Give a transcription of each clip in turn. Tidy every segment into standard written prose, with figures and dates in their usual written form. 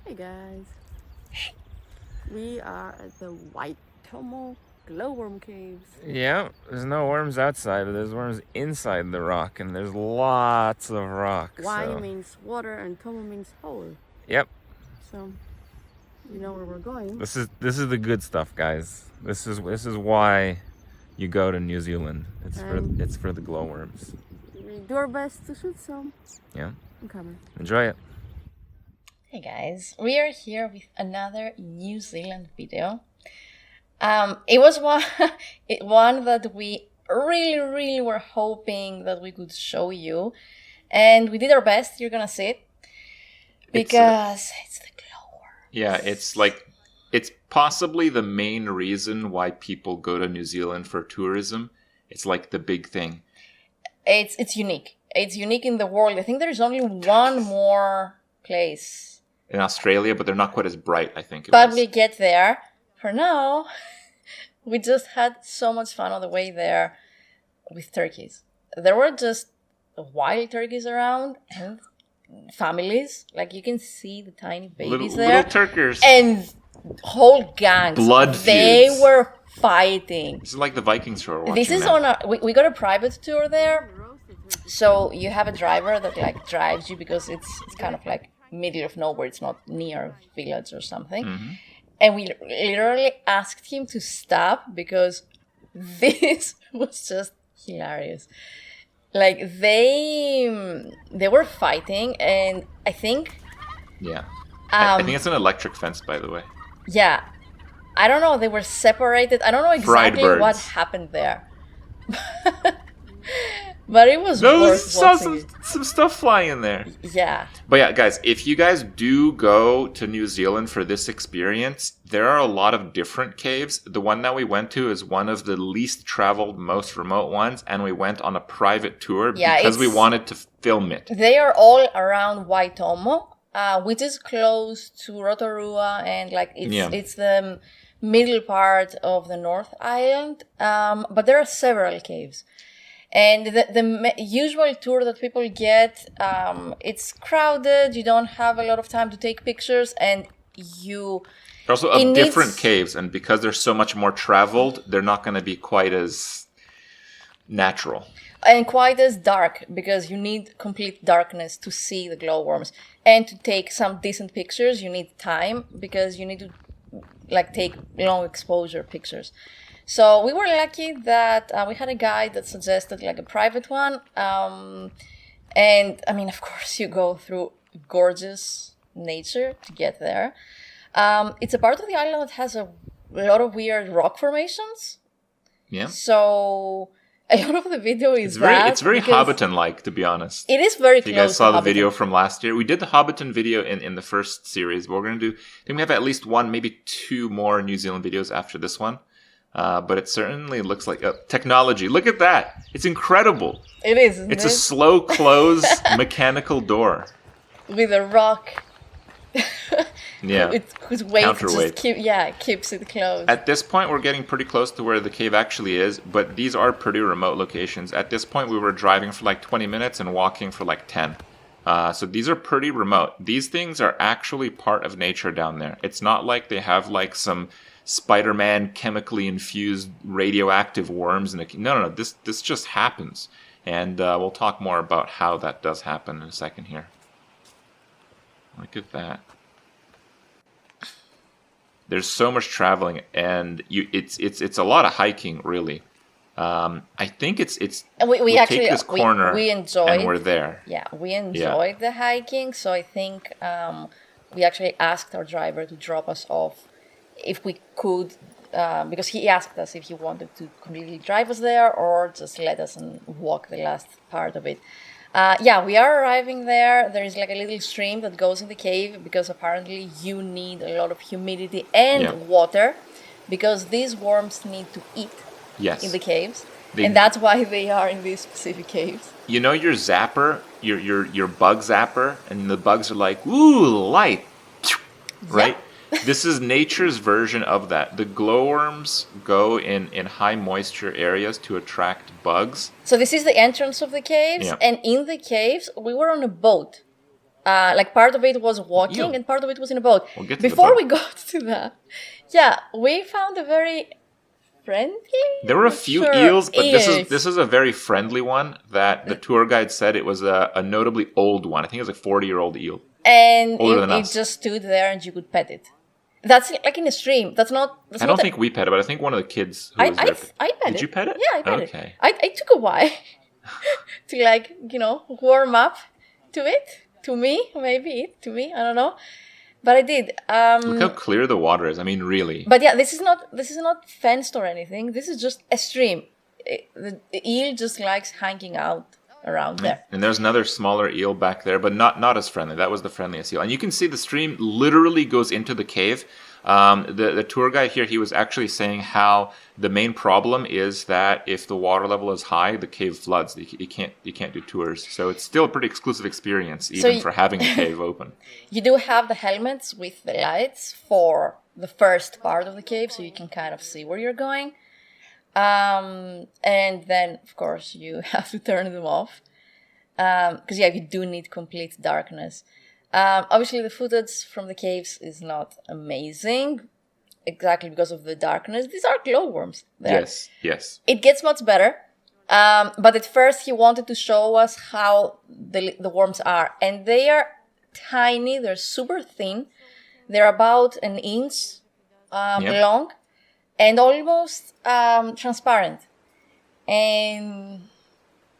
Hey guys, we are at the Waitomo Glowworm Caves. Yeah, there's no worms outside, but there's worms inside the rock, and there's lots of rock. Wai means water and Tomo means hole. Yep. So you know where we're going. This is the good stuff, guys. This is why you go to New Zealand. It's for the glowworms. We do our best to shoot some. Yeah. I'm coming. Enjoy it. Hey guys, we are here with another New Zealand video. It was one that we really were hoping that we could show you, and we did our best. You're gonna see it because it's the glowworm. Yeah, it's possibly the main reason why people go to New Zealand for tourism. It's like the big thing. It's unique. It's unique in the world. I think there's only one more place in Australia, but they're not quite as bright, I think. But we'll get there. For now, we just had so much fun on the way there with turkeys. There were just wild turkeys around and families. Like, you can see the tiny babies there. Little turkers. And whole gangs. Blood They feuds. were fighting. This is like the Vikings show we're watching This is now. on a... We got a private tour there. So you have a driver that, like, drives you because it's kind of like middle of nowhere. It's not near a village or something. Mm-hmm. And we literally asked him to stop because this was just hilarious. Like, they were fighting, and I think... Yeah. I think it's an electric fence, by the way. Yeah. I don't know. They were separated. I don't know exactly what happened there. But it was worth watching. Some stuff flying in there. Yeah. But yeah, guys, if you guys do go to New Zealand for this experience, there are a lot of different caves. The one that we went to is one of the least traveled, most remote ones, and we went on a private tour because we wanted to film it. They are all around Waitomo, which is close to Rotorua, and like it's the middle part of the North Island. But there are several caves. And the usual tour that people get, it's crowded, you don't have a lot of time to take pictures, and They're also of different caves, and because they're so much more traveled, they're not going to be quite as natural. And quite as dark, because you need complete darkness to see the glowworms. And to take some decent pictures, you need time, because you need to like take long exposure pictures. So we were lucky that we had a guide that suggested like a private one. And I mean, of course, you go through gorgeous nature to get there. It's a part of the island that has a lot of weird rock formations. Yeah. So a lot of the video is it's very Hobbiton-like, to be honest. It is very close. You guys saw the video from last year. We did the Hobbiton video in the first series, but we're going to do... I think we have at least one, maybe two more New Zealand videos after this one. But it certainly looks like technology. Look at that. It's incredible. It is, isn't It's a slow close mechanical door. With a rock. Yeah. Whose weight just keeps it closed. At this point, we're getting pretty close to where the cave actually is, but these are pretty remote locations. At this point, we were driving for like 20 minutes and walking for like 10. So these are pretty remote. These things are actually part of nature down there. It's not like they have like some Spider-Man chemically infused radioactive worms. No. This just happens. And we'll talk more about how that does happen in a second here. Look at that. There's so much traveling, and it's a lot of hiking, really. I think it's we actually take this corner we enjoyed, and we're there. Yeah, we enjoyed the hiking, so I think we actually asked our driver to drop us off if we could, because he asked us if he wanted to completely drive us there or just let us and walk the last part of it. We are arriving there. There is like a little stream that goes in the cave because apparently you need a lot of humidity and water because these worms need to eat in the caves. And that's why they are in these specific caves. You know your zapper, your bug zapper, and the bugs are like, ooh, light, right? This is nature's version of that. The glowworms go in high moisture areas to attract bugs. So this is the entrance of the caves, and in the caves, we were on a boat. Like part of it was walking and part of it was in a boat. We'll get to Before the we boat. got to that, yeah, we found a very friendly. There were a few eels, but this is a very friendly one that the tour guide said it was a notably old one. I think it was a 40-year-old eel. And Older than it us. just stood there and you could pet it. That's like in a stream. That's not. That's I not don't think we pet it, but I think one of the kids who was there. I pet it. Did you pet it? Yeah, I pet it. Okay. I took a while to like, warm up to it. To me, maybe to me. I don't know. But I did. Look how clear the water is. I mean, really. But yeah, this is not fenced or anything. This is just a stream. The eel just likes hanging out around there. And there's another smaller eel back there, but not as friendly. That was the friendliest eel. And you can see the stream literally goes into the cave. The tour guide here, he was actually saying how the main problem is that if the water level is high, the cave floods. You can't do tours. So it's still a pretty exclusive experience, even for having a cave open. You do have the helmets with the lights for the first part of the cave, so you can kind of see where you're going. And then, of course, you have to turn them off. Because, you do need complete darkness. Obviously, the footage from the caves is not amazing, exactly because of the darkness. These are glowworms. Yes. It gets much better. But at first, he wanted to show us how the worms are. And they are tiny. They're super thin. They're about an inch long. And almost transparent. And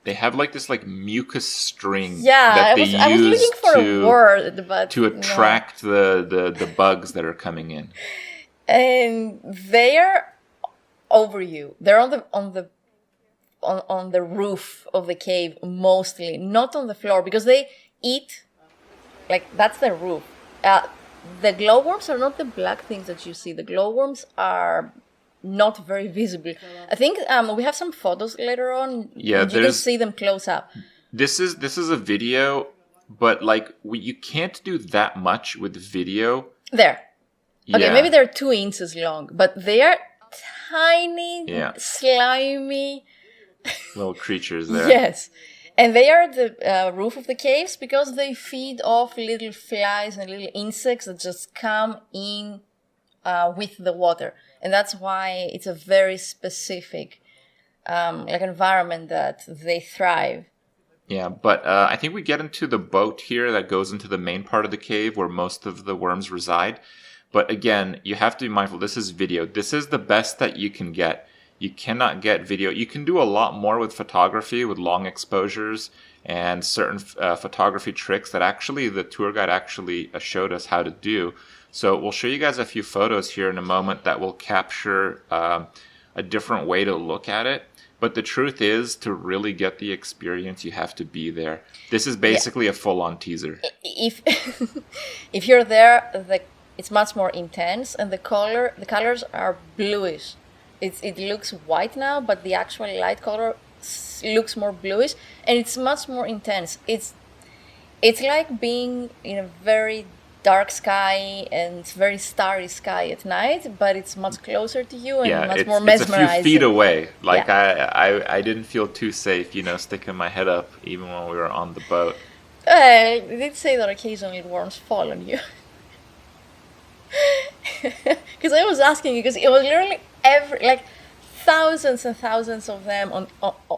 they have like this mucus string I was looking for a word, but to attract the bugs that are coming in. And they're over you. They're on the roof of the cave mostly, not on the floor, because they eat, that's their roof. The glowworms are not the black things that you see. The glowworms are not very visible. I think we have some photos later on. Yeah, you can see them close up. This is a video, but you can't do that much with video. There. Okay, Yeah. maybe they're 2 inches long, but they are tiny, slimy little creatures there. Yes. And they are the roof of the caves because they feed off little flies and little insects that just come in with the water. And that's why it's a very specific environment that they thrive. Yeah, but I think we get into the boat here that goes into the main part of the cave where most of the worms reside. But again, you have to be mindful. This is video. This is the best that you can get. You cannot get video. You can do a lot more with photography, with long exposures and certain photography tricks that actually the tour guide actually showed us how to do. So we'll show you guys a few photos here in a moment that will capture a different way to look at it. But the truth is, to really get the experience, you have to be there. This is basically a full-on teaser. If you're there, it's much more intense, and the colors are bluish. It looks white now, but the actual light color looks more bluish, and it's much more intense. It's like being in a very dark sky and very starry sky at night, but it's much closer to you and much more mesmerizing. It's a few feet away. I didn't feel too safe, sticking my head up even when we were on the boat. I did say that occasionally worms fall on you. Because I was asking you, because it was literally thousands and thousands of them on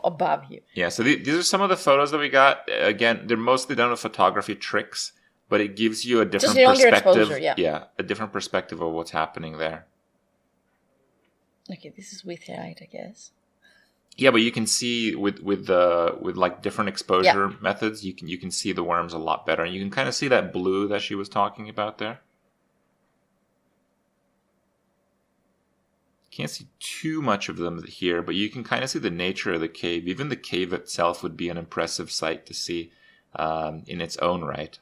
above you. Yeah, so these are some of the photos that we got. Again, they're mostly done with photography tricks, but it gives you a different perspective. Exposure, a different perspective of what's happening there. Okay, this is with light, I guess. Yeah, but you can see with different exposure methods, you can see the worms a lot better, and you can kind of see that blue that she was talking about there. Can't see too much of them here, but you can kind of see the nature of the cave. Even the cave itself would be an impressive sight to see in its own right.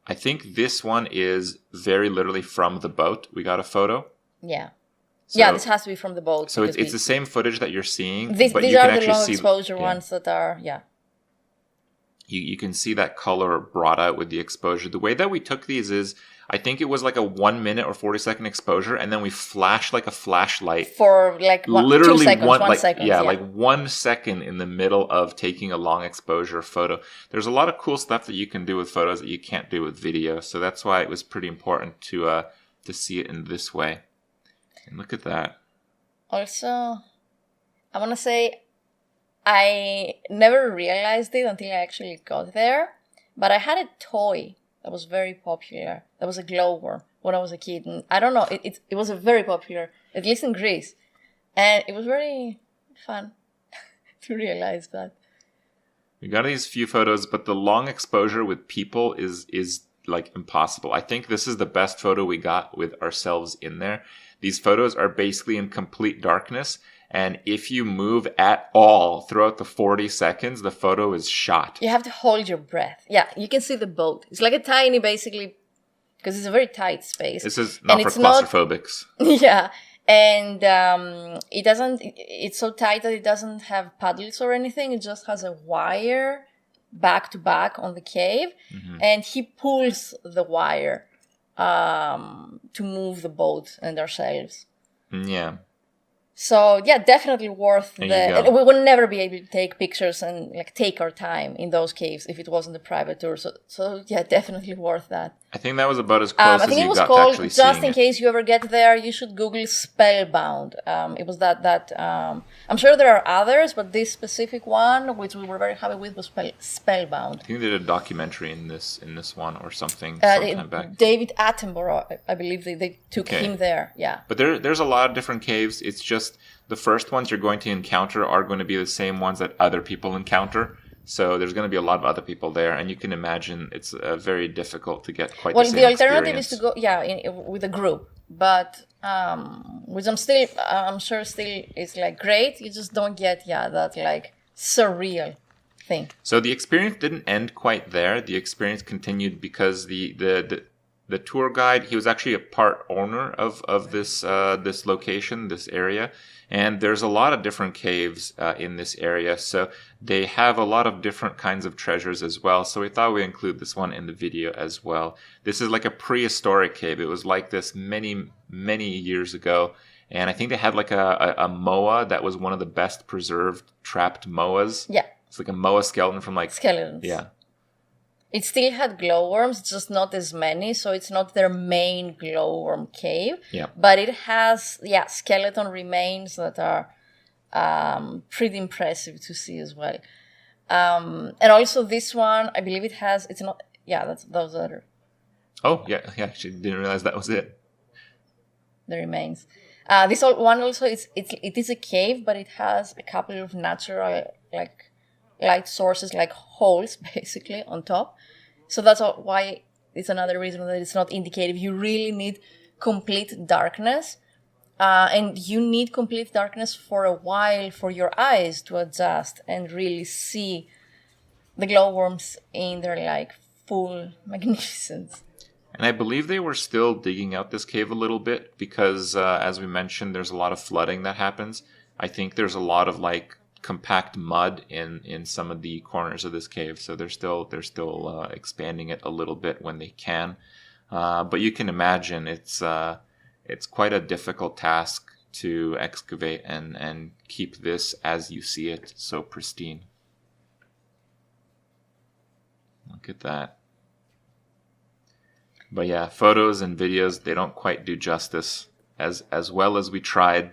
I think this one is very literally from the boat. We got a photo. Yeah. So, this has to be from the boat. So it's the same footage that you're seeing. These but are you can the actually long see exposure ones that are, you can see that color brought out with the exposure. The way that we took these is, I think it was like a 1 minute or 40-second exposure, and then we flashed like a flashlight For like literally 2 seconds, one, 1 like, second. yeah, like 1 second in the middle of taking a long exposure photo. There's a lot of cool stuff that you can do with photos that you can't do with video. So that's why it was pretty important to see it in this way. And look at that. Also, I want to say I never realized it until I actually got there, but I had a toy that was very popular. That was a glowworm when I was a kid. And I don't know, it was a very popular, at least in Greece. And it was very fun to realize that. We got these few photos, but the long exposure with people is like impossible. I think this is the best photo we got with ourselves in there. These photos are basically in complete darkness. And if you move at all throughout the 40 seconds, the photo is shot. You have to hold your breath. Yeah, you can see the boat. It's like a tiny, basically, because it's a very tight space. This is not for claustrophobics. Yeah, and it's so tight that it doesn't have paddles or anything. It just has a wire back to back on the cave. Mm-hmm. And he pulls the wire to move the boat and ourselves. Yeah. So yeah, definitely worth There you go. we would never be able to take pictures and like take our time in those caves if it wasn't a private tour. So yeah, definitely worth that. I think that was about as close I as think you it was got to called, actually just seeing in it. case you ever get there, you should Google Spellbound. It was that I'm sure there are others, but this specific one, which we were very happy with, was Spellbound. I think they did a documentary in this one or something sometime back. David Attenborough, I believe they took him there. Yeah. But there's a lot of different caves. It's just the first ones you're going to encounter are going to be the same ones that other people encounter. So there's going to be a lot of other people there, and you can imagine it's very difficult to get quite the same experience. Well, the alternative is to go, with a group, but which I'm sure still is like great. You just don't get that like surreal thing. So the experience didn't end quite there. The experience continued because the tour guide, he was actually a part owner of this location, this area. And there's a lot of different caves in this area. So they have a lot of different kinds of treasures as well. So we thought we'd include this one in the video as well. This is like a prehistoric cave. It was like this many, many years ago. And I think they had like a moa that was one of the best preserved trapped moas. Yeah. It's like a moa skeleton from like... Skeletons. Yeah. It still had glowworms, just not as many, so it's not their main glowworm cave. Yeah. But it has, skeleton remains that are pretty impressive to see as well. And also this one, I believe it's not, those are Oh, yeah, actually didn't realize that was it. the remains. This one also, it is a cave, but it has a couple of natural, like, light sources, like holes basically on top. So that's why it's another reason that it's not indicative. You really need complete darkness, and you need complete darkness for a while for your eyes to adjust and really see the glowworms in their like full magnificence. And I believe they were still digging out this cave a little bit because, as we mentioned, there's a lot of flooding that happens. I think there's a lot of like compact mud in some of the corners of this cave, so they're still expanding it a little bit when they can. But you can imagine it's quite a difficult task to excavate and keep this as you see it so pristine. Look at that. But yeah, photos and videos, they don't quite do justice as well as we tried.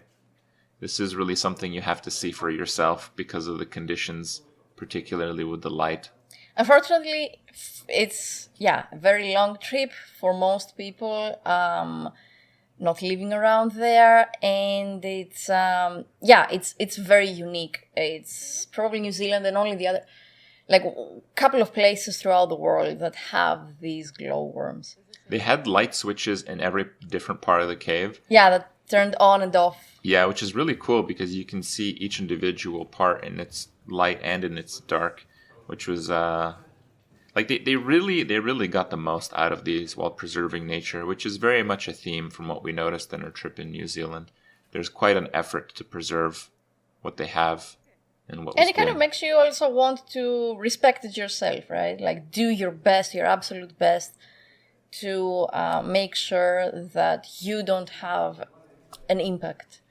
This is really something you have to see for yourself because of the conditions, particularly with the light. Unfortunately, it's a very long trip for most people not living around there, and it's it's very unique. It's probably New Zealand and only the other, like a couple of places throughout the world that have these glowworms. They had light switches in every different part of the cave. Yeah, that turned on and off. Yeah, which is really cool because you can see each individual part in its light and in its dark, which was like they really got the most out of these while preserving nature, which is very much a theme from what we noticed in our trip in New Zealand. There's quite an effort to preserve what they have and what was And it kind of good. makes you also want to respect it yourself, right? Like do your best, your absolute best, to make sure that you don't have an impact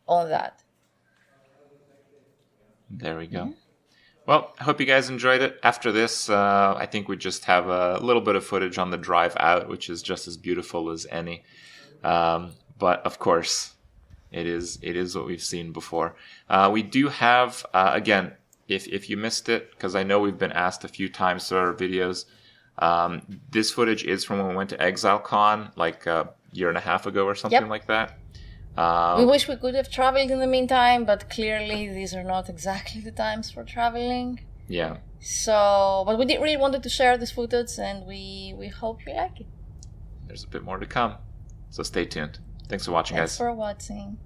on that. There we go. Well, I hope you guys enjoyed it. After this, I think we just have a little bit of footage on the drive out, which is just as beautiful as any. But of course, it is what we've seen before. We do have, again, if you missed it, because I know we've been asked a few times through our videos, this footage is from when we went to ExileCon like a year and a half ago or something like that. We wish we could have traveled in the meantime, but clearly these are not exactly the times for traveling. Yeah. So, but we did really wanted to share this footage, and we hope you like it. There's a bit more to come. So stay tuned. Thanks for watching, Thanks guys. for watching.